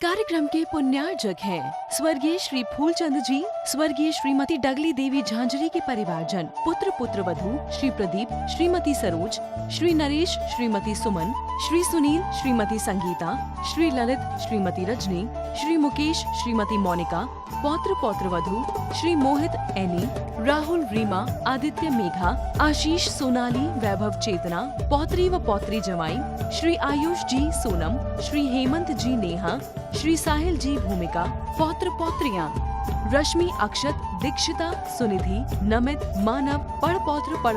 कार्यक्रम के पुण्यार्जक हैं स्वर्गीय श्री फूलचंद जी, स्वर्गीय श्रीमती डगली देवी झांझरी के परिवारजन, पुत्र पुत्र वधू श्री प्रदीप, श्रीमती सरोज, श्री नरेश, श्रीमती सुमन, श्री सुनील, श्रीमती संगीता, श्री ललित, श्रीमती रजनी, श्री मुकेश, श्रीमती मोनिका, पौत्र पौत्र वधू श्री मोहित एनी, राहुल रीमा, आदित्य मेघा, आशीष सोनाली, वैभव चेतना, पौत्री व पौत्री जमाई, श्री आयुष जी सोनम, श्री हेमंत जी नेहा, श्री साहिल जी भूमिका, पौत्र पौत्रियां रश्मि, अक्षत, दीक्षिता, सुनिधि, नमित, मानव, पढ़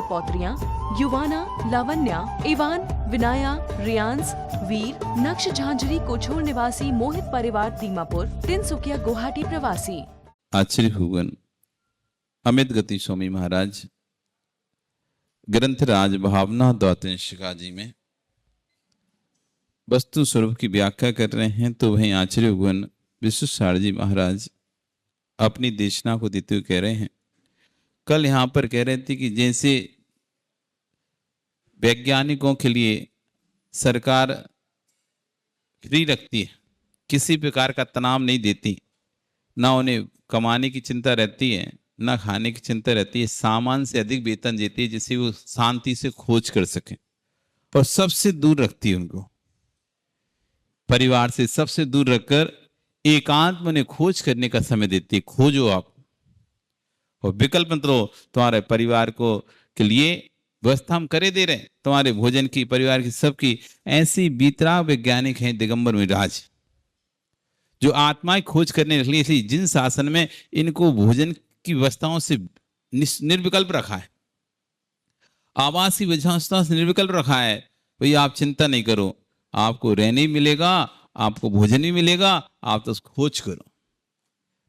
पौत्रियां, युवाना, लावण्या, इवान, विनाया, रियांस, वीर, नक्श झांझरी कोछोर निवासी मोहित परिवार दीमापुर, तिनसुकिया गुवाहाटी प्रवासी। आचार्य भुवन अमित गति स्वामी महाराज ग्रंथ राज भावना द्वादशिका जी में वस्तु स्वरूप की व्याख्या कर रहे हैं। तो वहीं आचार्य भुवन विश्वेश्वर जी महाराज अपनी देशना को देते हुए कह रहे हैं, कल यहाँ पर कह रहे थे कि जैसे वैज्ञानिकों के लिए सरकार फ्री रखती है, किसी प्रकार का तनाव नहीं देती, ना उन्हें कमाने की चिंता रहती है, ना खाने की चिंता रहती है, सामान से अधिक वेतन देती है जिससे वो शांति से खोज कर सके, और सबसे दूर रखती है उनको, परिवार से सबसे दूर रखकर एकांत में उन्हें खोज करने का समय देती है। खोजो आप, और विकल्प मतलब तुम्हारे परिवार को के लिए व्यवस्था हम करे दे रहे हैं, तुम्हारे भोजन की, परिवार की, सबकी। ऐसी बीतराग वैज्ञानिक हैं दिगंबर मिराज, जो आत्मा की खोज करने निकली। इसलिए जिन शासन में इनको भोजन की व्यवस्थाओं से निर्विकल्प रखा है, आवास की व्यवस्थाओं से निर्विकल्प रखा है, भैया आप चिंता नहीं करो, आपको रहने ही मिलेगा, आपको भोजन भी मिलेगा, आप तो खोज करो।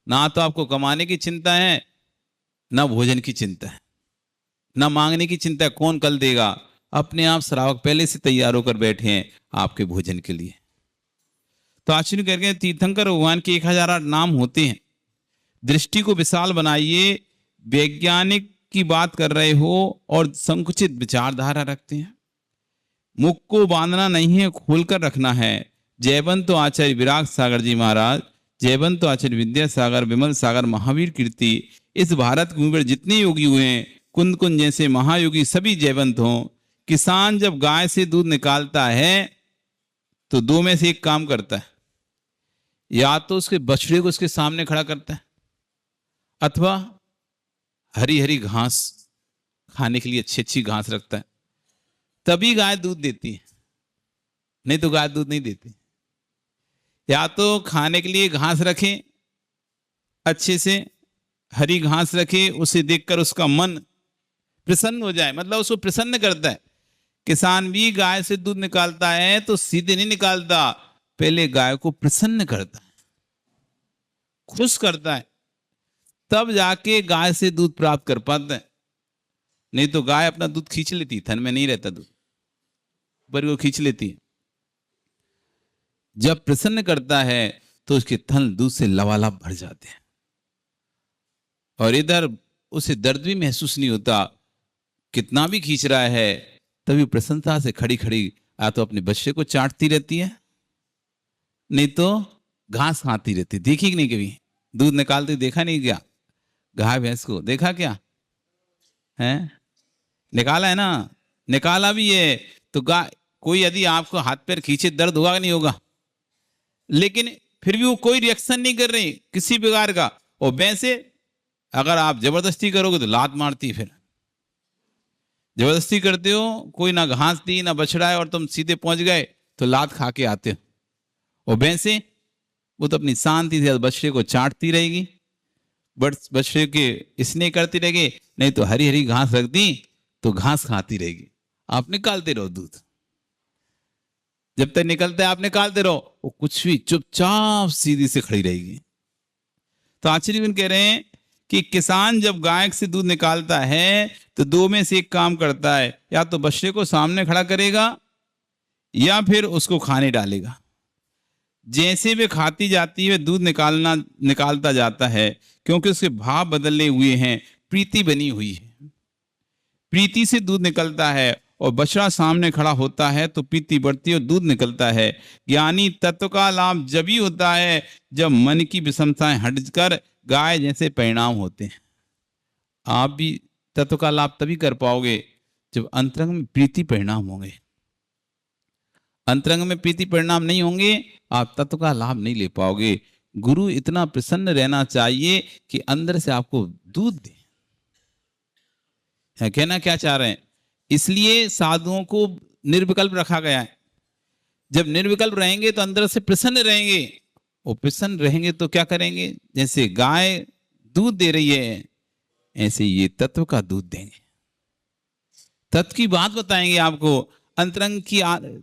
ना तो आपको कमाने की चिंता है, ना भोजन की चिंता है, ना मांगने की चिंता है कौन कल देगा। अपने आप श्रावक पहले से तैयार होकर बैठे हैं आपके भोजन के लिए। तो आश्चर्य करके तीर्थंकर भगवान के 1008 नाम होते हैं। दृष्टि को विशाल बनाइए, वैज्ञानिक की बात कर रहे हो और संकुचित विचारधारा रखते हैं। मुख को बांधना नहीं है, खोलकर रखना है। जयवंतो आचार्य विराग सागर जी महाराज, जयवंतो आचार्य विद्यासागर, विमल सागर, महावीर कीर्ति, इस भारत भूमि पर जितने योगी हुए हैं, कुंद कुंद जैसे महायोगी सभी जयवंत हों। किसान जब गाय से दूध निकालता है तो दो में से एक काम करता है, या तो उसके बछड़े को उसके सामने खड़ा करता है, अथवा हरी हरी घास खाने के लिए अच्छी अच्छी घास रखता है, तभी गाय दूध देती है, नहीं तो गाय दूध नहीं देती। या तो खाने के लिए घास रखें, अच्छे से हरी घास रखे, उसे देखकर उसका मन प्रसन्न हो जाए, मतलब उसको प्रसन्न करता है। किसान भी गाय से दूध निकालता है तो सीधे नहीं निकालता, पहले गाय को प्रसन्न करता है, खुश करता है, तब जाके गाय से दूध प्राप्त कर पाता है। नहीं तो गाय अपना दूध खींच लेती, थन में नहीं रहता दूध, पर वो खींच लेती है। जब प्रसन्न करता है तो उसके थन दूध से लबालब भर जाते हैं, और इधर उसे दर्द भी महसूस नहीं होता। कितना भी खींच रहा है तभी प्रसन्नता से खड़ी खड़ी या तो अपने बच्चे को चाटती रहती है, नहीं तो घास खाती रहती। देखी कि नहीं कभी दूध निकालते, देखा नहीं क्या गाय भैंस को, देखा क्या है? निकाला है ना, निकाला भी है तो गाय, कोई यदि आपको हाथ पैर खींचे दर्द होगा नहीं होगा, लेकिन फिर भी वो कोई रिएक्शन नहीं कर रही किसी प्रकार का। और वैसे अगर आप जबरदस्ती करोगे तो लात मारती है। फिर जबरदस्ती करते हो, कोई ना घास दी ना बछड़ा है और तुम सीधे पहुंच गए तो लात खा के आते हो। और वैसे वो तो अपनी शांति से बछड़े को चाटती रहेगी, बछड़े के स्नेह करती रहेगी, नहीं तो हरी हरी घास रख दी तो घास खाती रहेगी। आप निकालते रहो दूध, जब तक निकलता है आप निकालते रहो, वो कुछ भी चुपचाप सीधी से खड़ी रहेगी। तो आचार्य कह रहे हैं कि किसान जब गाय से दूध निकालता है तो दो में से एक काम करता है, या तो बछड़े को सामने खड़ा करेगा या फिर उसको खाने डालेगा। जैसे वे खाती जाती है दूध निकालता जाता है, क्योंकि उसके भाव बदले हुए हैं, प्रीति बनी हुई है। प्रीति से दूध निकलता है और बछड़ा सामने खड़ा होता है तो पीती बढ़ती है और दूध निकलता है। ज्ञानी तत्व का लाभ जब ही होता है जब मन की विषमताएं हटकर गाय जैसे परिणाम होते हैं। आप भी तत्व का लाभ तभी कर पाओगे जब अंतरंग में प्रीति परिणाम होंगे। अंतरंग में प्रीति परिणाम नहीं होंगे, आप तत्व का लाभ नहीं ले पाओगे। गुरु इतना प्रसन्न रहना चाहिए कि अंदर से आपको दूध दे। कहना क्या चाह रहे हैं? इसलिए साधुओं को निर्विकल्प रखा गया है। जब निर्विकल्प रहेंगे तो अंदर से प्रसन्न रहेंगे, और प्रसन्न रहेंगे तो क्या करेंगे? जैसे गाय दूध दे रही है ऐसे ये तत्व का दूध देंगे, तत्व की बात बताएंगे आपको। अंतरंग की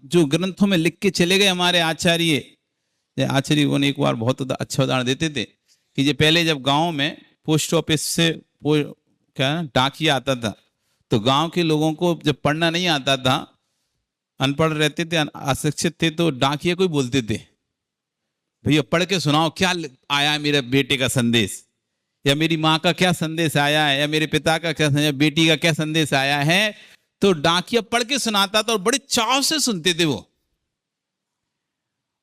जो ग्रंथों में लिख के चले गए हमारे आचार्य वो एक बार बहुत अच्छा उदाहरण देते थे कि ये पहले जब गांव में पोस्ट ऑफिस से क्या डाकिया आता था तो गांव के लोगों को जब पढ़ना नहीं आता था, अनपढ़ रहते थे, अशिक्षित थे, तो डाकिया को ही बोलते थे भैया पढ़ के सुनाओ क्या आया है मेरे बेटे का संदेश, या मेरी माँ का क्या संदेश आया है, या मेरे पिता का क्या संदेश, बेटी का क्या संदेश आया है। तो डाकिया पढ़ के सुनाता था और बड़े चाव से सुनते थे वो,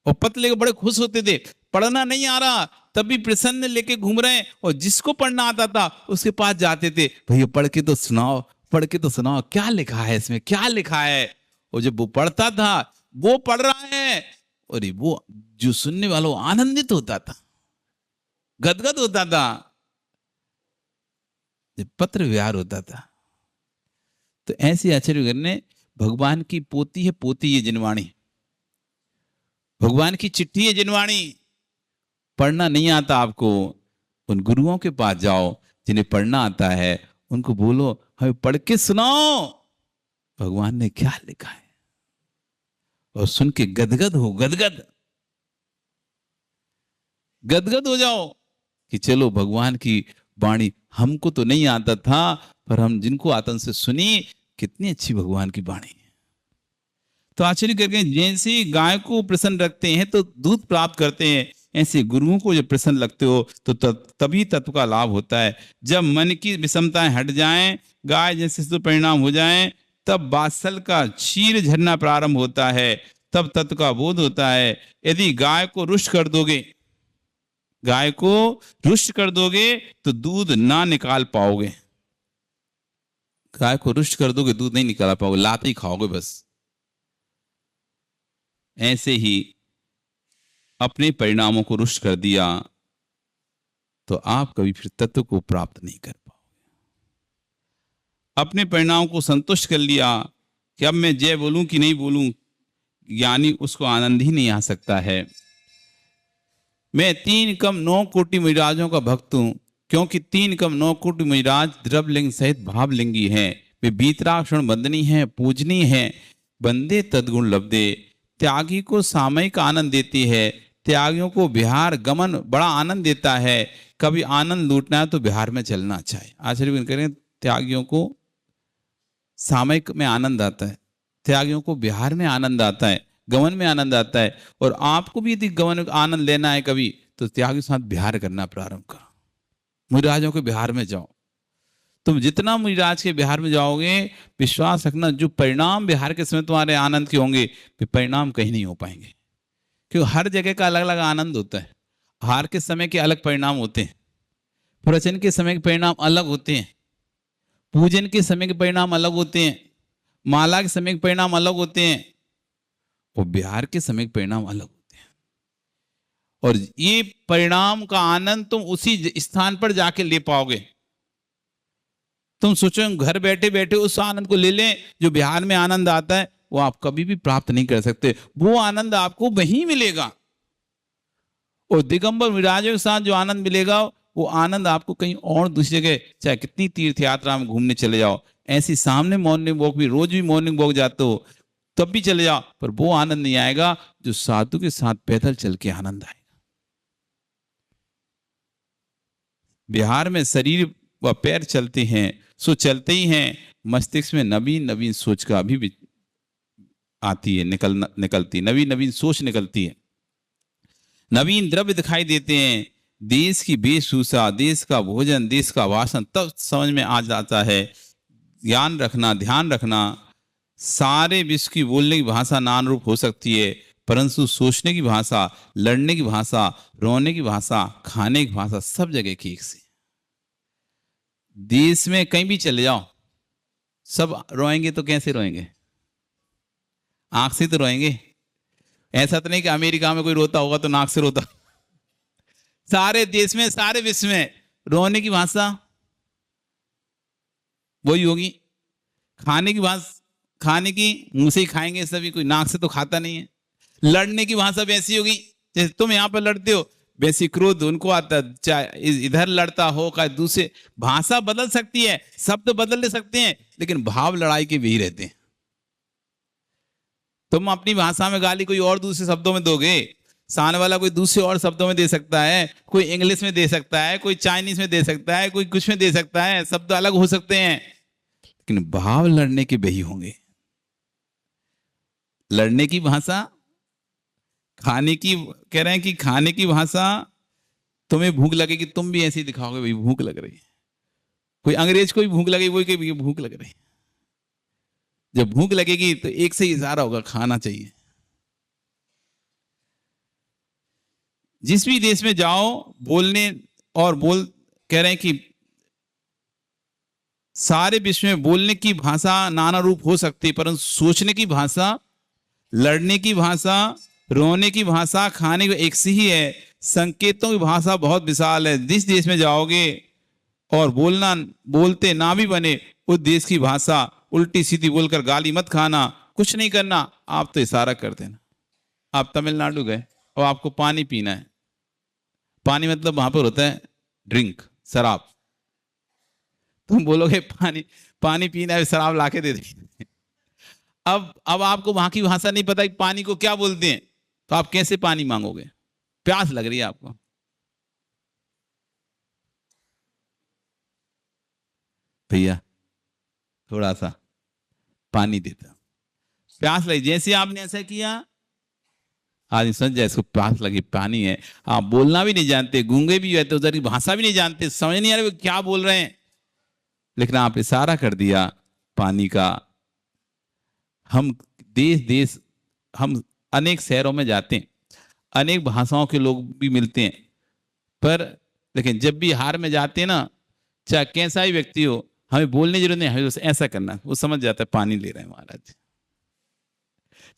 और पत्र लेकर बड़े खुश होते थे। पढ़ना नहीं आ रहा तब भी प्रसन्न लेके घूम रहे हैं, और जिसको पढ़ना आता था उसके पास जाते थे, भैया पढ़ के तो सुनाओ, पढ़ के तो सुनाओ क्या लिखा है इसमें, क्या लिखा है। और जब वो पढ़ता था, वो पढ़ रहा है, और वो जो सुनने वाला आनंदित होता था, गदगद होता था, पत्र व्यवहार होता था। तो ऐसे आचार्य ने भगवान की पोती है, पोती ये जिनवाणी, भगवान की चिट्ठी है जिनवाणी। पढ़ना नहीं आता आपको, उन गुरुओं के पास जाओ जिन्हें पढ़ना आता है, उनको बोलो हमें पढ़ के सुनाओ भगवान ने क्या लिखा है, और सुन के गदगद हो, गदगद हो जाओ कि चलो भगवान की वाणी हमको तो नहीं आता था, पर हम जिनको आतन से सुनी, कितनी अच्छी भगवान की वाणी है। तो आचार्य करके जैसे गाय को प्रसन्न रखते हैं तो दूध प्राप्त करते हैं, ऐसे गुरुओं को जब प्रसन्न लगते हो तो तभी तत्व का लाभ होता है। जब मन की विषमताएं हट जाएं, गाय जैसे परिणाम हो जाएं, तब वात्सल का क्षीर झरना प्रारंभ होता है, तब तत्व का बोध होता है। यदि गाय को रुष्ट कर दोगे, गाय को रुष्ट कर दोगे तो दूध ना निकाल पाओगे। गाय को रुष्ट कर दोगे दूध नहीं निकाल पाओगे, लात ही खाओगे बस। ऐसे ही अपने परिणामों को रुष्ट कर दिया तो आप कभी फिर तत्व को प्राप्त नहीं कर पाओगे। अपने परिणामों को संतुष्ट कर लिया कि अब मैं जय बोलूं कि नहीं बोलूं, यानी उसको आनंद ही नहीं आ सकता है। मैं 3 कम 9 कोटि मुनिराजों का भक्त हूं, क्योंकि 3 कम 9 कोटि मुनिराज द्रव्यलिंग सहित भावलिंगी हैं। वे बीतराक्षण बंदनी है, पूजनीय है, बंदे तद्गुण लब्धे। त्यागी को सामयिक आनंद देती है, त्यागियों को बिहार गमन बड़ा आनंद देता है। कभी आनंद लूटना है तो बिहार में चलना अच्छा है। आचार्य करें त्यागियों को सामयिक में आनंद आता है, त्यागियों को बिहार में आनंद आता है, गमन में आनंद आता है। और आपको भी यदि गमन का आनंद लेना है कभी, तो त्यागी के साथ बिहार करना प्रारंभ करो। मुनिराजों के बिहार में जाओ। तुम जितना मुनिराज के बिहार में जाओगे, विश्वास रखना जो परिणाम बिहार के समय तुम्हारे आनंद के होंगे, वे परिणाम कहीं नहीं हो पाएंगे। क्योंकि हर जगह का अलग अलग आनंद होता है। हार के समय के अलग परिणाम होते हैं, प्रवचन के समय के परिणाम अलग होते हैं, पूजन के समय के परिणाम अलग होते हैं, माला के समय के परिणाम अलग होते हैं, और बिहार के समय के परिणाम अलग होते हैं। और ये परिणाम का आनंद तुम उसी स्थान पर जाके ले पाओगे। तुम सोचो घर बैठे बैठे उस आनंद को ले लें जो बिहार में आनंद आता है, वो आप कभी भी प्राप्त नहीं कर सकते। वो आनंद आपको वहीं मिलेगा। और दिगंबर विराजों के साथ जो आनंद मिलेगा, वो आनंद आपको कहीं और दूसरी जगह, चाहे कितनी तीर्थ यात्रा में घूमने चले जाओ, ऐसी सामने मॉर्निंग वॉक भी, रोज भी मॉर्निंग वॉक जाते हो तब भी चले जाओ, पर वो आनंद नहीं आएगा जो साधु के साथ पैदल चल के आनंद आएगा। बिहार में शरीर व पैर चलते हैं, सो चलते ही हैं, मस्तिष्क में नवीन नवीन सोच का भी आती है, निकलती नवीन नवीन सोच निकलती है, नवीन द्रव्य दिखाई देते हैं। देश की वेशभूषा, देश का भोजन, देश का वासन तब समझ में आ जाता है। ज्ञान रखना, ध्यान रखना सारे विश्व की बोलने की भाषा नाना रूप हो सकती है, परंतु सोचने की भाषा, लड़ने की भाषा, रोने की भाषा, खाने की भाषा सब जगह की एक सी। देश में कहीं भी चले जाओ, सब रोएंगे तो कैसे रोएंगे? आंख से तो रोएंगे। ऐसा तो नहीं कि अमेरिका में कोई रोता होगा तो नाक से रोता। सारे देश में, सारे विश्व में रोने की भाषा वही होगी। खाने की भाषा, खाने की मुंह से ही खाएंगे सभी, कोई नाक से तो खाता नहीं है। लड़ने की भाषा वैसी होगी, जैसे तुम यहां पर लड़ते हो वैसी क्रोध उनको आता, चाहे इधर लड़ता हो का दूसरे। भाषा बदल सकती है, शब्द बदल ले सकते हैं, लेकिन भाव लड़ाई के भी रहते हैं। तुम अपनी भाषा में गाली कोई और दूसरे शब्दों में दोगे, सामने वाला कोई दूसरे और शब्दों में दे सकता है, कोई इंग्लिश में दे सकता है, कोई चाइनीज में दे सकता है, कोई कुछ में दे सकता है, शब्द अलग हो सकते हैं, लेकिन भाव लड़ने के वही होंगे। लड़ने की भाषा, खाने की, कह रहे हैं कि खाने की भाषा, तुम्हें भूख लगेगी तुम भी ऐसे ही दिखाओगे भाई भूख लग रही है। कोई अंग्रेज को भी भूख लगेगी, वही कहेगी भूख लग रही है। जब भूख लगेगी तो एक से ही इशारा होगा, खाना चाहिए। जिस भी देश में जाओ, बोलने और कह रहे हैं कि सारे विश्व में बोलने की भाषा नाना रूप हो सकती है, परंतु सोचने की भाषा, लड़ने की भाषा, रोने की भाषा, खाने की एक सी ही है। संकेतों की भाषा बहुत विशाल है। जिस देश में जाओगे और बोलते ना भी बने, उस देश की भाषा उल्टी सीधी बोलकर गाली मत खाना, कुछ नहीं करना, आप तो इशारा कर देना। आप तमिलनाडु गए और आपको पानी पीना है, पानी मतलब वहां पर होता है ड्रिंक, शराब। तुम बोलोगे पानी पानी पीना है, शराब लाके दे देंगे। अब आपको वहां की भाषा नहीं पता कि पानी को क्या बोलते हैं, तो आप कैसे पानी मांगोगे? प्यास लग रही है आपको, भैया थोड़ा सा पानी देता। प्यास लगी, जैसे आपने ऐसा किया, आदमी समझ जाए इसको प्यास लगी, पानी है। आप बोलना भी नहीं जानते, गूंगे भी रहते, उधर की भाषा भी नहीं जानते, समझ नहीं आ रहे क्या बोल रहे हैं, लेकिन आप इशारा कर दिया पानी का। हम देश हम अनेक शहरों में जाते हैं, अनेक भाषाओं के लोग भी मिलते हैं, पर लेकिन जब भी हार में जाते हैं ना, चाहे कैसा ही व्यक्ति हो, हमें बोलने की जरूरत नहीं, हमें ऐसा करना, वो समझ जाता है पानी ले रहे हैं महाराज।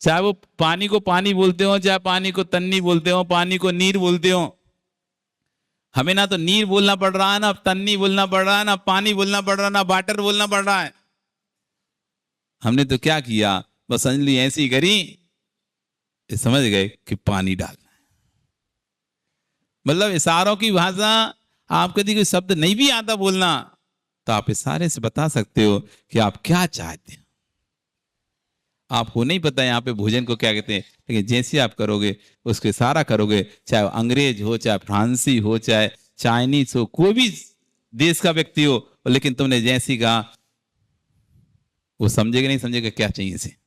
चाहे वो पानी को पानी बोलते हो, चाहे पानी को तन्नी बोलते हो, पानी को नीर बोलते हो, हमें ना तो नीर बोलना पड़ रहा है, ना तन्नी बोलना पड़ रहा है, ना पानी बोलना पड़ रहा है, ना वाटर बोलना पड़ रहा है। हमने तो क्या किया, बस अंजलि ऐसी करी, समझ गए कि पानी डालना है। मतलब इशारों की भाषा, आपको यदि कोई शब्द नहीं भी आता बोलना, तो आप इशारे से बता सकते हो कि आप क्या चाहते हैं। आपको नहीं पता यहाँ पे भोजन को क्या कहते हैं, लेकिन जैसे आप करोगे, उसको इशारा करोगे, चाहे अंग्रेज हो, चाहे फ्रांसी हो, चाहे चाइनीज हो, कोई भी देश का व्यक्ति हो, लेकिन तुमने जैसी कहा, वो समझेगा नहीं समझेगा क्या चाहिए इसे।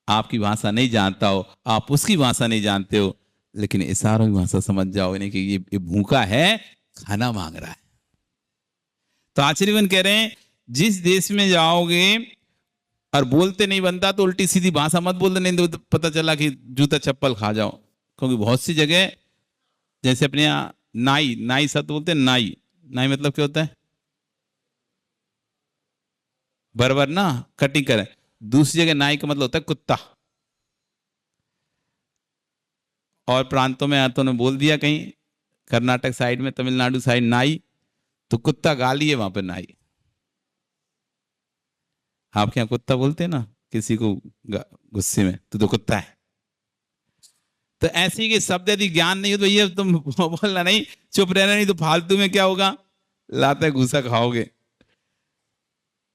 आपकी भाषा नहीं जानता हो, आप उसकी भाषा नहीं जानते हो, लेकिन इशारों की भाषा समझ जाओ नहीं कि ये भूखा है, खाना मांग रहा है। तो आचार्यवन कह रहे हैं, जिस देश में जाओगे और बोलते नहीं बनता तो उल्टी सीधी भाषा मत बोल, नहीं तो पता चला कि जूता चप्पल खा जाओ। क्योंकि बहुत सी जगह, जैसे अपने यहाँ नाई शब्द बोलते हैं, नाई मतलब क्या होता है? बराबर ना, कटिंग करे। दूसरी जगह नाई का मतलब होता है कुत्ता। और प्रांतों में तो ने बोल दिया, कहीं कर्नाटक साइड में, तमिलनाडु साइड नाई, तो कुत्ता गाली है वहां पर नाई। आपके यहाँ कुत्ता बोलते हैं ना किसी को गुस्से में, तो कुत्ता है। तो ऐसे के शब्द यदि ज्ञान नहीं हो तो ये तुम बोलना नहीं, चुप रहना, नहीं तो फालतू में क्या होगा, लाता घूसा खाओगे।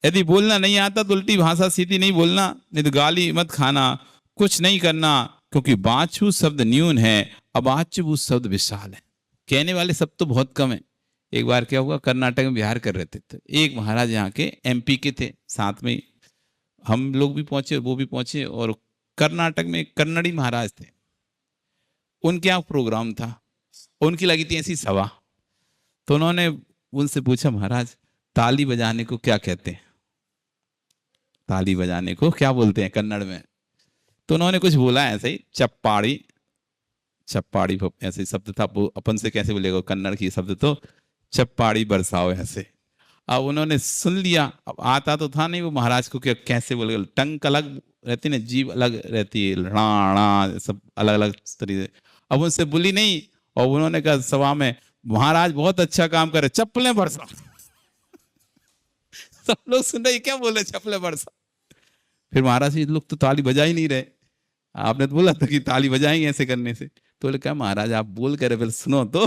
यदि बोलना नहीं आता तो उल्टी भाषा सीधी नहीं बोलना, नहीं तो गाली मत खाना, कुछ नहीं करना, क्योंकि बाछू शब्द न्यून है, अबाचू शब्द विशाल है। कहने वाले शब्द तो बहुत कम है। एक बार क्या हुआ, कर्नाटक में बिहार कर रहे थे, तो एक महाराज यहाँ के एमपी के थे, साथ में हम लोग भी पहुंचे, वो भी पहुंचे, और कर्नाटक में कन्नड़ी महाराज थे, उनके यहाँ प्रोग्राम था, उनकी लगी थी ऐसी सभा। तो उन्होंने उनसे पूछा, महाराज ताली बजाने को क्या कहते हैं? ताली बजाने को क्या बोलते हैं कन्नड़ में? तो उन्होंने कुछ बोला ऐसे ही, चप्पाड़ी, चप्पाड़ी ऐसे शब्द था, वो अपन से कैसे बोलेगा कन्नड़ की शब्द, तो चप्पाड़ी बरसाओ ऐसे। अब उन्होंने सुन लिया, अब आता तो था नहीं वो महाराज को कि कैसे बोलेगा, टंग अलग रहती ना, जीभ अलग रहती है, राणा सब अलग अलग तरीके। अब उनसे बोली नहीं, और उन्होंने कहा सभा में, महाराज बहुत अच्छा काम करे, चप्पलें बरसा। सब लोग सुन रहे क्या बोले, चप्पलें बरसा। फिर महाराज ये लोग तो ताली बजा ही नहीं रहे, आपने तो बोला था कि ताली बजाएंगे ऐसे करने से। तो बोले क्या महाराज आप बोल कर रहे, सुनो तो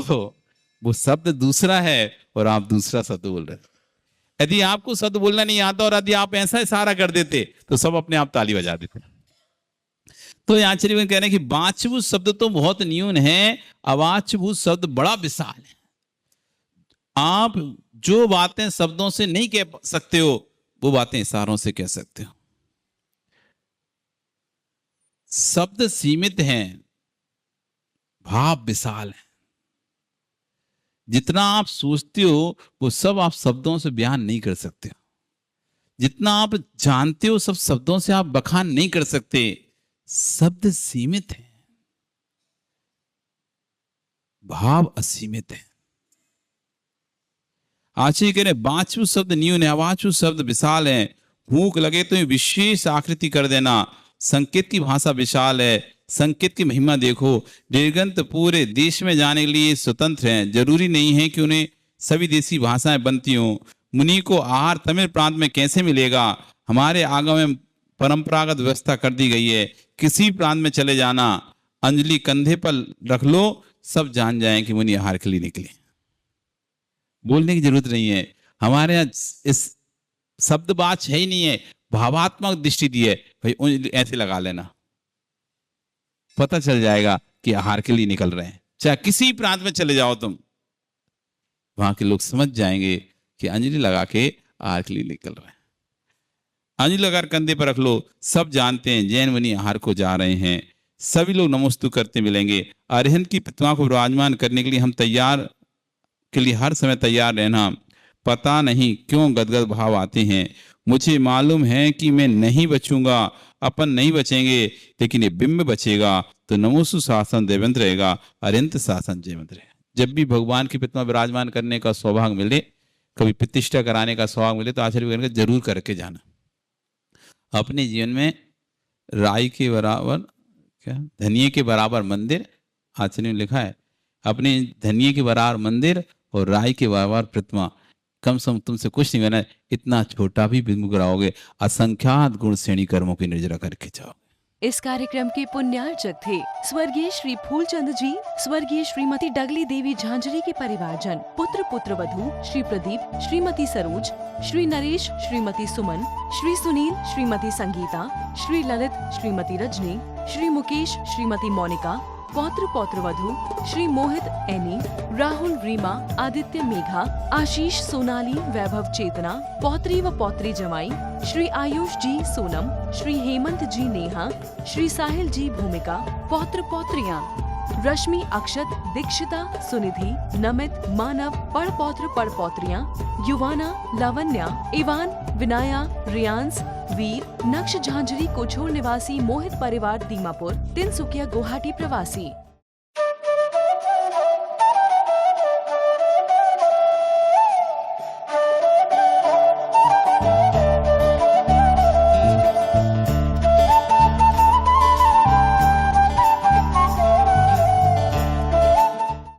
वो शब्द दूसरा है और आप दूसरा शब्द बोल रहे। यदि आपको शब्द बोलना नहीं आता और यदि आप ऐसा इशारा कर देते तो सब अपने आप ताली बजा देते। तो आचार्य कह रहे हैं कि वाच्यभूत शब्द तो बहुत न्यून है, अवाच्यभूत शब्द बड़ा विशाल है। आप जो बातें शब्दों से नहीं कह सकते हो वो बातें इशारों से कह सकते हो। शब्द सीमित हैं, भाव विशाल है। जितना आप सोचते हो वो सब आप शब्दों से बयान नहीं कर सकते। जितना आप जानते हो सब शब्दों से आप बखान नहीं कर सकते। शब्द सीमित है, भाव असीमित है। आचार्य कह रहे वाच्यभूत शब्द न्यून है, अवाच्यभूत शब्द विशाल है। भूख लगे तो विशेष आकृति कर देना। संकेत की भाषा विशाल है, संकेत की महिमा देखो। निर्गंत पूरे देश में जाने के लिए स्वतंत्र हैं, जरूरी नहीं है कि उन्हें सभी देशी भाषाएं बनती हों। मुनि को आहार तमिल प्रांत में कैसे मिलेगा? हमारे आगम में परंपरागत व्यवस्था कर दी गई है। किसी प्रांत में चले जाना, अंजलि कंधे पर रख लो, सब जान जाएं कि मुनि आहार के लिए निकले। बोलने की जरूरत नहीं है। हमारे यहाँ इस शब्दवाच है ही नहीं है, भावात्मक दृष्टि दी है। भाई ऐसे लगा लेना, पता चल जाएगा कि आहार के लिए निकल रहे हैं। चाहे किसी प्रांत में चले जाओ तुम, वहां के लोग समझ जाएंगे कि अंजलि लगा के आहार के लिए निकल रहे हैं। अंजलि लगाकर कंधे पर रख लो, सब जानते हैं जैन मुनि आहार को जा रहे हैं। सभी लोग नमोस्तु करते मिलेंगे। अरिहंत की प्रतिमा को विराजमान करने के लिए हम तैयार के लिए हर समय तैयार रहना। पता नहीं क्यों गदगद भाव आते हैं। मुझे मालूम है कि मैं नहीं बचूंगा, अपन नहीं बचेंगे, लेकिन ये बिंब बचेगा। तो नमोस्तु शासन देवेंद्र रहेगा, अरिहंत शासन जयवंत रहेगा। जब भी भगवान की प्रतिमा विराजमान करने का सौभाग्य मिले, कभी प्रतिष्ठा कराने का सौभाग्य मिले, तो आचार्य जरूर करके जाना। अपने जीवन में राई के बराबर क्या धनिये के बराबर मंदिर, आचार्य ने लिखा है, अपने धनिये के बराबर मंदिर और राई के बराबर प्रतिमा। कम से कम तुमसे कुछ नहीं करना, इतना छोटा भी बिंब गिराओगे, असंख्यात गुण श्रेणी कर्मों की निर्जरा करके जाओगे। इस कार्यक्रम के पुण्यार्चक थे स्वर्गीय श्री फूलचंद जी, स्वर्गीय श्रीमती डगली देवी झांझरी के परिवारजन, पुत्र पुत्रवधू श्री प्रदीप, श्रीमती सरोज, श्री नरेश, श्रीमती सुमन, श्री सुनील, श्रीमती संगीता, श्री ललित, श्रीमती रजनी, श्री मुकेश, श्रीमती मोनिका, पौत्र पौत्रवधू श्री मोहित एनी, राहुल रीमा, आदित्य मेघा, आशीष सोनाली, वैभव चेतना, पौत्री व पौत्री जमाई, श्री आयुष जी सोनम, श्री हेमंत जी नेहा, श्री साहिल जी भूमिका, पौत्र पौत्रियां रश्मि, अक्षत, दीक्षिता, सुनिधि, नमित, मानव, पड़पौत्र पड़पौत्रियां, युवाना, लावण्या, इवान, विनाया, रियांस, वीर, नक्श झांझरी, कोछोर निवासी, मोहित परिवार दीमापुर, तिनसुकिया गुवाहाटी प्रवासी।